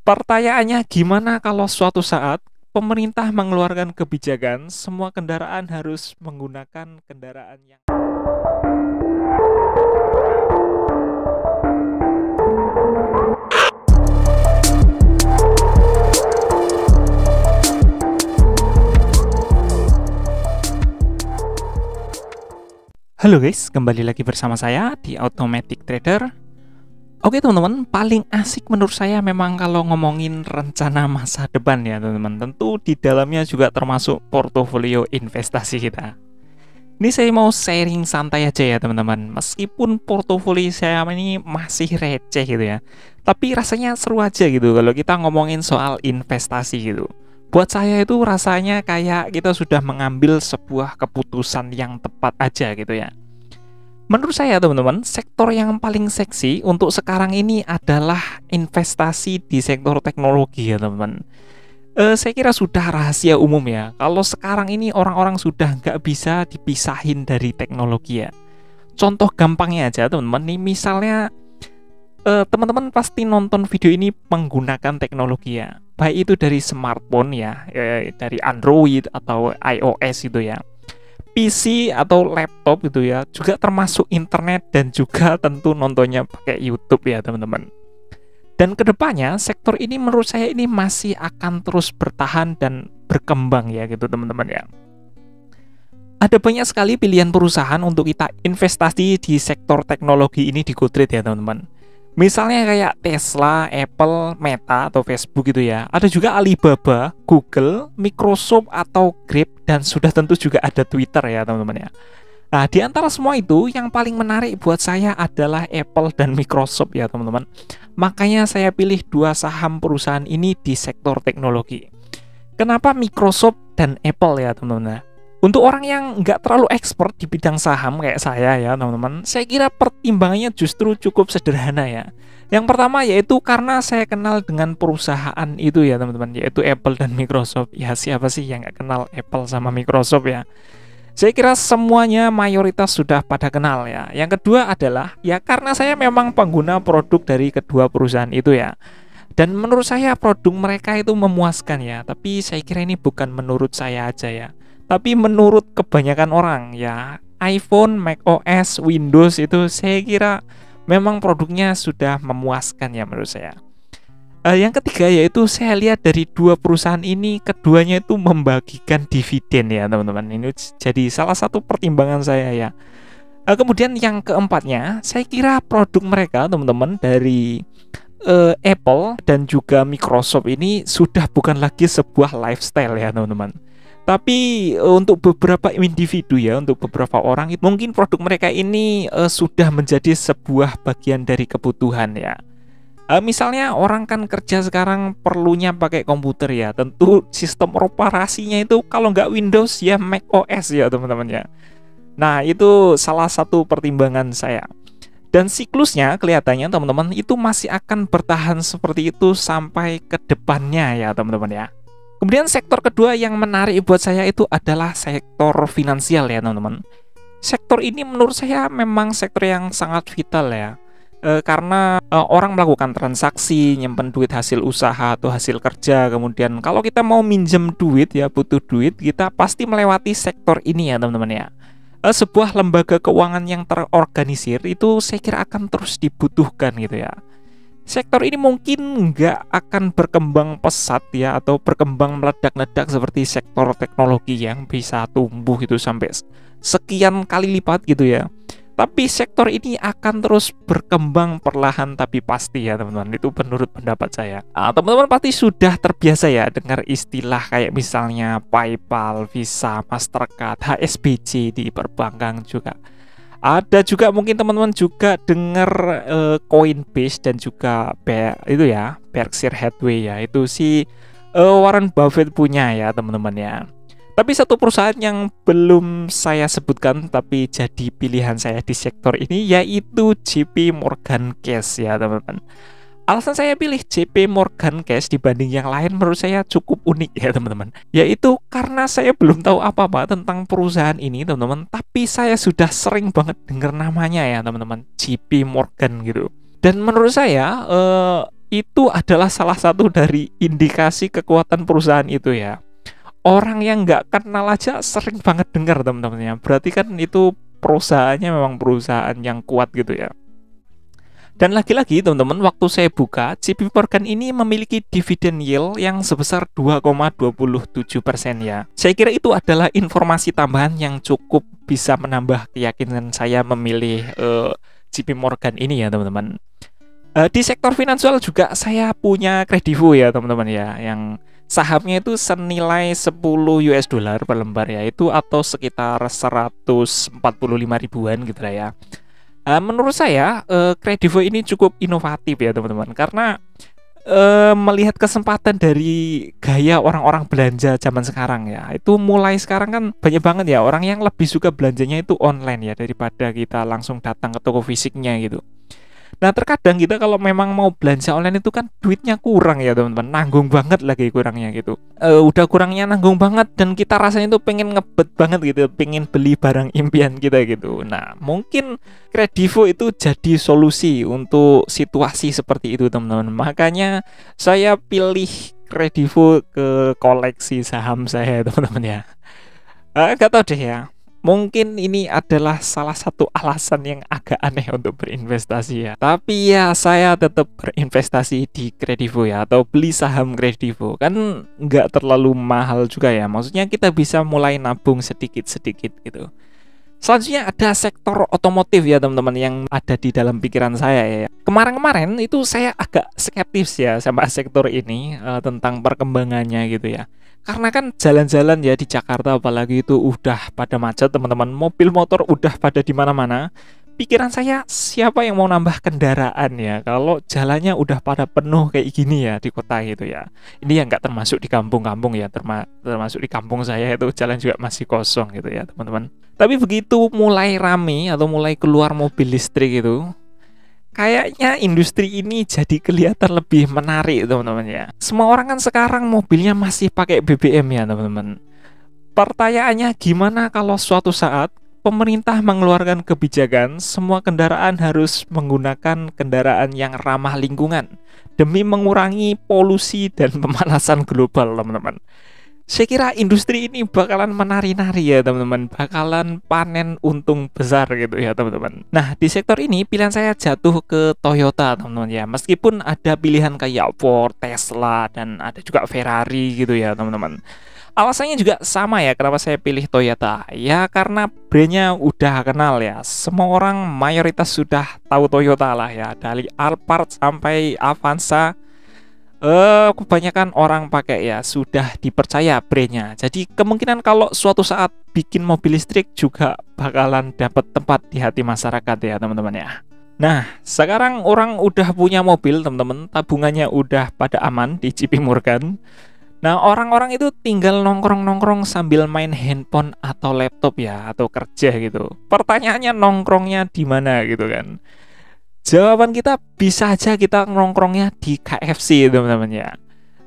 Pertanyaannya, gimana kalau suatu saat pemerintah mengeluarkan kebijakan semua kendaraan harus menggunakan kendaraan yang... Halo guys, kembali lagi bersama saya di Automatic Trader. Oke teman-teman, paling asik menurut saya memang kalau ngomongin rencana masa depan ya teman-teman. Tentu di dalamnya juga termasuk portofolio investasi kita. Ini saya mau sharing santai aja ya teman-teman. Meskipun portofolio saya ini masih receh gitu ya, tapi rasanya seru aja gitu kalau kita ngomongin soal investasi gitu. Buat saya itu rasanya kayak kita sudah mengambil sebuah keputusan yang tepat aja gitu ya. Menurut saya teman-teman, sektor yang paling seksi untuk sekarang ini adalah investasi di sektor teknologi ya teman-teman. Saya kira sudah rahasia umum ya, kalau sekarang ini orang-orang sudah nggak bisa dipisahin dari teknologi ya. Contoh gampangnya aja teman-teman, nih misalnya teman-teman pasti nonton video ini menggunakan teknologi ya, baik itu dari smartphone ya, dari Android atau iOS itu ya, PC atau laptop gitu ya, juga termasuk internet dan juga tentu nontonnya pakai YouTube ya teman-teman. Dan kedepannya sektor ini menurut saya ini masih akan terus bertahan dan berkembang ya gitu teman-teman ya. Ada banyak sekali pilihan perusahaan untuk kita investasi di sektor teknologi ini di GoTrade ya teman-teman. Misalnya kayak Tesla, Apple, Meta atau Facebook gitu ya. Ada juga Alibaba, Google, Microsoft atau Grab, dan sudah tentu juga ada Twitter ya teman-teman ya. Nah, di antara semua itu yang paling menarik buat saya adalah Apple dan Microsoft ya teman-teman. Makanya saya pilih dua saham perusahaan ini di sektor teknologi. Kenapa Microsoft dan Apple ya teman-teman? Untuk orang yang nggak terlalu expert di bidang saham kayak saya ya teman-teman, saya kira pertimbangannya justru cukup sederhana ya. Yang pertama yaitu karena saya kenal dengan perusahaan itu ya teman-teman, yaitu Apple dan Microsoft. Ya siapa sih yang nggak kenal Apple sama Microsoft ya? Saya kira semuanya mayoritas sudah pada kenal ya. Yang kedua adalah ya karena saya memang pengguna produk dari kedua perusahaan itu ya. Dan menurut saya produk mereka itu memuaskan ya. Tapi saya kira ini bukan menurut saya aja ya, tapi menurut kebanyakan orang ya, iPhone, macOS, Windows itu saya kira memang produknya sudah memuaskan ya menurut saya. Yang ketiga yaitu saya lihat dari dua perusahaan ini, keduanya itu membagikan dividen ya teman-teman. Ini jadi salah satu pertimbangan saya ya. Kemudian yang keempatnya, saya kira produk mereka teman-teman dari Apple dan juga Microsoft ini sudah bukan lagi sebuah lifestyle ya teman-teman. Tapi untuk beberapa individu ya, untuk beberapa orang itu mungkin produk mereka ini sudah menjadi sebuah bagian dari kebutuhan ya. Misalnya orang kan kerja sekarang perlunya pakai komputer ya, tentu sistem operasinya itu kalau nggak Windows ya Mac OS ya teman-teman ya. Nah itu salah satu pertimbangan saya. Dan siklusnya kelihatannya teman-teman itu masih akan bertahan seperti itu sampai ke depannya ya teman-teman ya. Kemudian sektor kedua yang menarik buat saya itu adalah sektor finansial ya teman-teman. Sektor ini menurut saya memang sektor yang sangat vital ya. Karena orang melakukan transaksi, nyimpen duit hasil usaha atau hasil kerja. Kemudian kalau kita mau minjem duit ya, butuh duit, kita pasti melewati sektor ini ya teman-teman ya. Sebuah lembaga keuangan yang terorganisir itu saya kira akan terus dibutuhkan gitu ya. Sektor ini mungkin nggak akan berkembang pesat ya, atau berkembang meledak-ledak seperti sektor teknologi yang bisa tumbuh itu sampai sekian kali lipat gitu ya. Tapi sektor ini akan terus berkembang perlahan tapi pasti ya teman-teman. Itu menurut pendapat saya. Teman-teman pasti sudah terbiasa ya dengar istilah kayak misalnya PayPal, Visa, Mastercard, HSBC di perbankan juga. Ada juga mungkin teman-teman juga dengar Coinbase dan juga itu ya Berkshire Hathaway ya, itu si Warren Buffett punya ya teman-teman ya. Tapi satu perusahaan yang belum saya sebutkan tapi jadi pilihan saya di sektor ini yaitu JP Morgan Chase ya teman-teman. Alasan saya pilih JP Morgan Chase dibanding yang lain menurut saya cukup unik ya teman-teman. Yaitu karena saya belum tahu apa-apa tentang perusahaan ini teman-teman, tapi saya sudah sering banget dengar namanya ya teman-teman, JP Morgan gitu. Dan menurut saya itu adalah salah satu dari indikasi kekuatan perusahaan itu ya. Orang yang nggak kenal aja sering banget dengar teman-teman ya. Berarti kan itu perusahaannya memang perusahaan yang kuat gitu ya. Dan lagi-lagi teman-teman, waktu saya buka, JP Morgan ini memiliki dividen yield yang sebesar 2,27% ya. Saya kira itu adalah informasi tambahan yang cukup bisa menambah keyakinan saya memilih JP Morgan ini ya teman-teman. Di sektor finansial juga saya punya Kredivo ya teman-teman ya, yang sahamnya itu senilai 10 US dollar per lembar ya, itu atau sekitar 145 ribuan gitu lah ya. Menurut saya Kredivo ini cukup inovatif ya teman-teman, karena melihat kesempatan dari gaya orang-orang belanja zaman sekarang ya, itu mulai sekarang kan banyak banget ya orang yang lebih suka belanjanya itu online ya, daripada kita langsung datang ke toko fisiknya gitu. Nah terkadang kita kalau memang mau belanja online itu kan duitnya kurang ya teman-teman, nanggung banget lagi kurangnya gitu. Udah kurangnya nanggung banget dan kita rasanya tuh pengen ngebet banget gitu, pengen beli barang impian kita gitu. Nah mungkin Kredivo itu jadi solusi untuk situasi seperti itu teman-teman. Makanya saya pilih Kredivo ke koleksi saham saya teman-teman ya. Gak tau deh ya, mungkin ini adalah salah satu alasan yang agak aneh untuk berinvestasi ya. Tapi ya saya tetap berinvestasi di Kredivo ya, atau beli saham Kredivo. Kan nggak terlalu mahal juga ya. Maksudnya kita bisa mulai nabung sedikit-sedikit gitu. Selanjutnya ada sektor otomotif ya teman-teman, yang ada di dalam pikiran saya ya. Kemarin-kemarin itu saya agak skeptis ya sama sektor ini, tentang perkembangannya gitu ya. Karena kan jalan-jalan ya di Jakarta apalagi itu udah pada macet teman-teman, mobil motor udah pada di mana-mana. Pikiran saya, siapa yang mau nambah kendaraan ya kalau jalannya udah pada penuh kayak gini ya di kota gitu ya. Ini yang nggak termasuk di kampung-kampung ya, termasuk di kampung saya itu jalan juga masih kosong gitu ya teman-teman. Tapi begitu mulai rame atau mulai keluar mobil listrik itu, kayaknya industri ini jadi kelihatan lebih menarik teman-teman ya. Semua orang kan sekarang mobilnya masih pakai BBM ya teman-teman. Pertanyaannya, gimana kalau suatu saat pemerintah mengeluarkan kebijakan semua kendaraan harus menggunakan kendaraan yang ramah lingkungan demi mengurangi polusi dan pemanasan global teman-teman. Saya kira industri ini bakalan menari-nari ya teman-teman, bakalan panen untung besar gitu ya teman-teman. Nah di sektor ini pilihan saya jatuh ke Toyota teman-teman ya, meskipun ada pilihan kayak Ford, Tesla, dan ada juga Ferrari gitu ya teman-teman. Alasannya juga sama ya kenapa saya pilih Toyota. Ya karena brandnya udah kenal ya, semua orang mayoritas sudah tahu Toyota lah ya, dari Alphard sampai Avanza. Kebanyakan orang pakai ya, sudah dipercaya brandnya. Jadi kemungkinan kalau suatu saat bikin mobil listrik juga bakalan dapat tempat di hati masyarakat ya teman-teman ya. Nah sekarang orang udah punya mobil teman-teman, tabungannya udah pada aman di JP Morgan. Nah orang-orang itu tinggal nongkrong-nongkrong sambil main handphone atau laptop ya, atau kerja gitu. Pertanyaannya nongkrongnya di mana gitu kan. Jawaban kita bisa aja kita nongkrongnya di KFC teman-teman ya.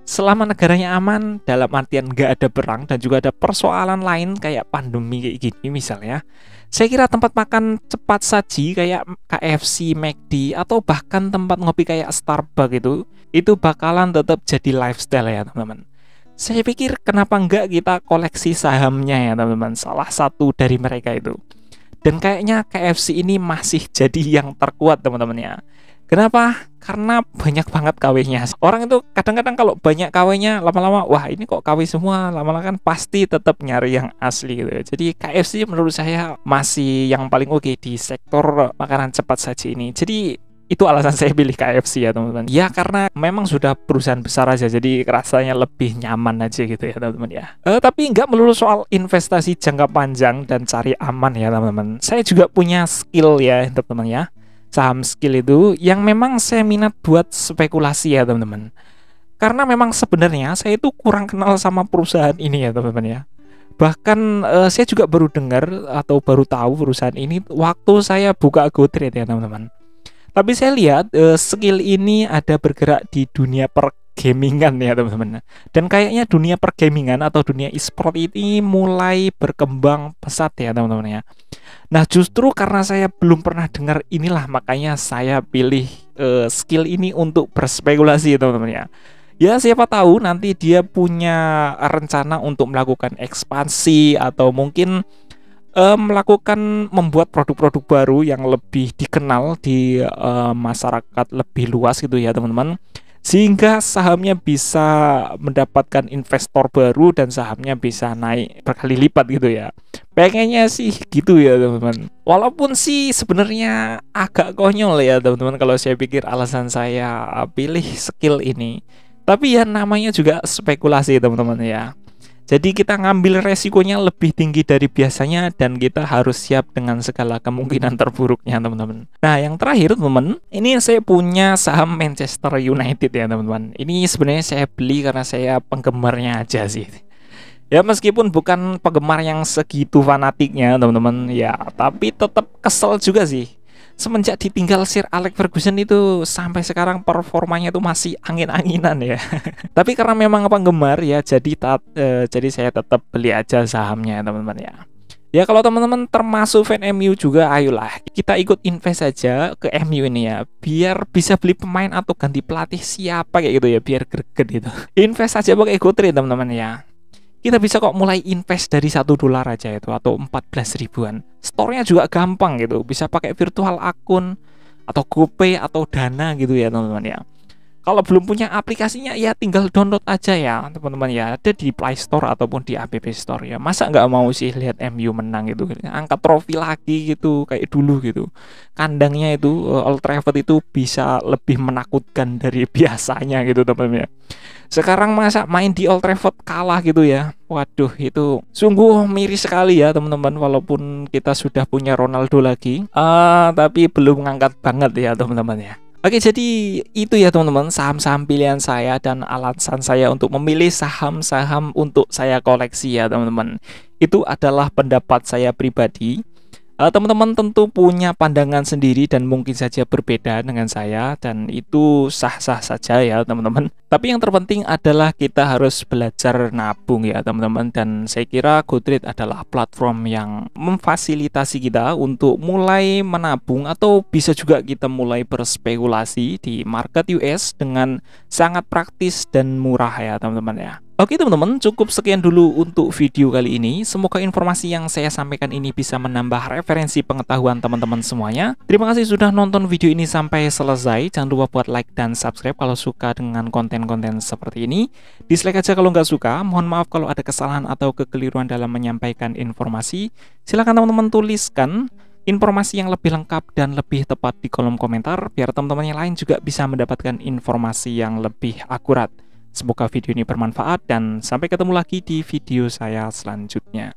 Selama negaranya aman, dalam artian nggak ada perang dan juga ada persoalan lain kayak pandemi kayak gini misalnya, saya kira tempat makan cepat saji kayak KFC, McD, atau bahkan tempat ngopi kayak Starbucks itu bakalan tetap jadi lifestyle ya teman-teman. Saya pikir kenapa enggak kita koleksi sahamnya ya teman-teman, salah satu dari mereka itu. Dan kayaknya KFC ini masih jadi yang terkuat teman-teman ya. Kenapa? Karena banyak banget KW-nya. Orang itu kadang-kadang kalau banyak KW-nya lama-lama, wah ini kok KW semua, lama-lama kan pasti tetap nyari yang asli gitu. Jadi KFC menurut saya masih yang paling oke di sektor makanan cepat saji ini. Jadi itu alasan saya pilih KFC ya teman-teman. Ya karena memang sudah perusahaan besar aja, jadi rasanya lebih nyaman aja gitu ya teman-teman ya. Tapi nggak melulu soal investasi jangka panjang dan cari aman ya teman-teman. Saya juga punya skill ya teman-teman ya. Saham skill itu yang memang saya minat buat spekulasi ya teman-teman. Karena memang sebenarnya saya itu kurang kenal sama perusahaan ini ya teman-teman ya. Bahkan saya juga baru dengar atau baru tahu perusahaan ini waktu saya buka GoTrade ya teman-teman. Tapi saya lihat skill ini ada bergerak di dunia pergamingan ya teman-teman. Dan kayaknya dunia pergamingan atau dunia e-sport ini mulai berkembang pesat ya teman-teman ya. Nah, justru karena saya belum pernah dengar inilah makanya saya pilih skill ini untuk berspekulasi teman-teman ya. Ya siapa tahu nanti dia punya rencana untuk melakukan ekspansi atau mungkin melakukan membuat produk-produk baru yang lebih dikenal di masyarakat lebih luas gitu ya teman-teman, sehingga sahamnya bisa mendapatkan investor baru dan sahamnya bisa naik berkali lipat gitu ya. Pengennya sih gitu ya teman-teman. Walaupun sih sebenarnya agak konyol ya teman-teman kalau saya pikir alasan saya pilih skill ini. Tapi ya namanya juga spekulasi teman-teman ya. Jadi kita ngambil resikonya lebih tinggi dari biasanya dan kita harus siap dengan segala kemungkinan terburuknya teman-teman. Nah yang terakhir teman-teman, ini saya punya saham Manchester United ya teman-teman. Ini sebenarnya saya beli karena saya penggemarnya aja sih. Ya meskipun bukan penggemar yang segitu fanatiknya teman-teman ya, tapi tetap kesel juga sih. Semenjak ditinggal Sir Alex Ferguson itu sampai sekarang performanya itu masih angin-anginan ya. Tapi karena memang penggemar ya, jadi saya tetap beli aja sahamnya teman-teman ya. Ya kalau teman-teman termasuk fan MU juga, ayolah kita ikut invest saja ke MU ini ya, biar bisa beli pemain atau ganti pelatih siapa kayak gitu ya, biar greget gitu. Invest aja pakai GoTrade teman-teman ya. Kita bisa kok mulai invest dari $1 aja itu atau 14 ribuan. Store-nya juga gampang gitu, bisa pakai virtual akun atau GoPay atau Dana gitu ya teman-teman ya. Kalau belum punya aplikasinya ya tinggal download aja ya teman-teman ya, ada di Play Store ataupun di App Store ya. Masa nggak mau sih lihat MU menang gitu, angkat trofi lagi gitu kayak dulu gitu. Kandangnya itu Old Trafford itu bisa lebih menakutkan dari biasanya gitu teman-teman ya. Sekarang masa main di Old Trafford kalah gitu ya. Waduh, itu sungguh miris sekali ya teman-teman. Walaupun kita sudah punya Ronaldo lagi, tapi belum ngangkat banget ya teman-teman ya. Oke, jadi itu ya teman-teman saham-saham pilihan saya dan alasan saya untuk memilih saham-saham untuk saya koleksi ya teman-teman. Itu adalah pendapat saya pribadi. Teman-teman tentu punya pandangan sendiri dan mungkin saja berbeda dengan saya, dan itu sah-sah saja ya teman-teman. Tapi yang terpenting adalah kita harus belajar nabung ya teman-teman, dan saya kira GoTrade adalah platform yang memfasilitasi kita untuk mulai menabung atau bisa juga kita mulai berspekulasi di market US dengan sangat praktis dan murah ya teman-teman ya. Oke teman-teman, cukup sekian dulu untuk video kali ini. Semoga informasi yang saya sampaikan ini bisa menambah referensi pengetahuan teman-teman semuanya. Terima kasih sudah nonton video ini sampai selesai. Jangan lupa buat like dan subscribe kalau suka dengan konten-konten seperti ini. Dislike aja kalau nggak suka. Mohon maaf kalau ada kesalahan atau kekeliruan dalam menyampaikan informasi. Silahkan teman-teman tuliskan informasi yang lebih lengkap dan lebih tepat di kolom komentar, biar teman-teman yang lain juga bisa mendapatkan informasi yang lebih akurat. Semoga video ini bermanfaat dan sampai ketemu lagi di video saya selanjutnya.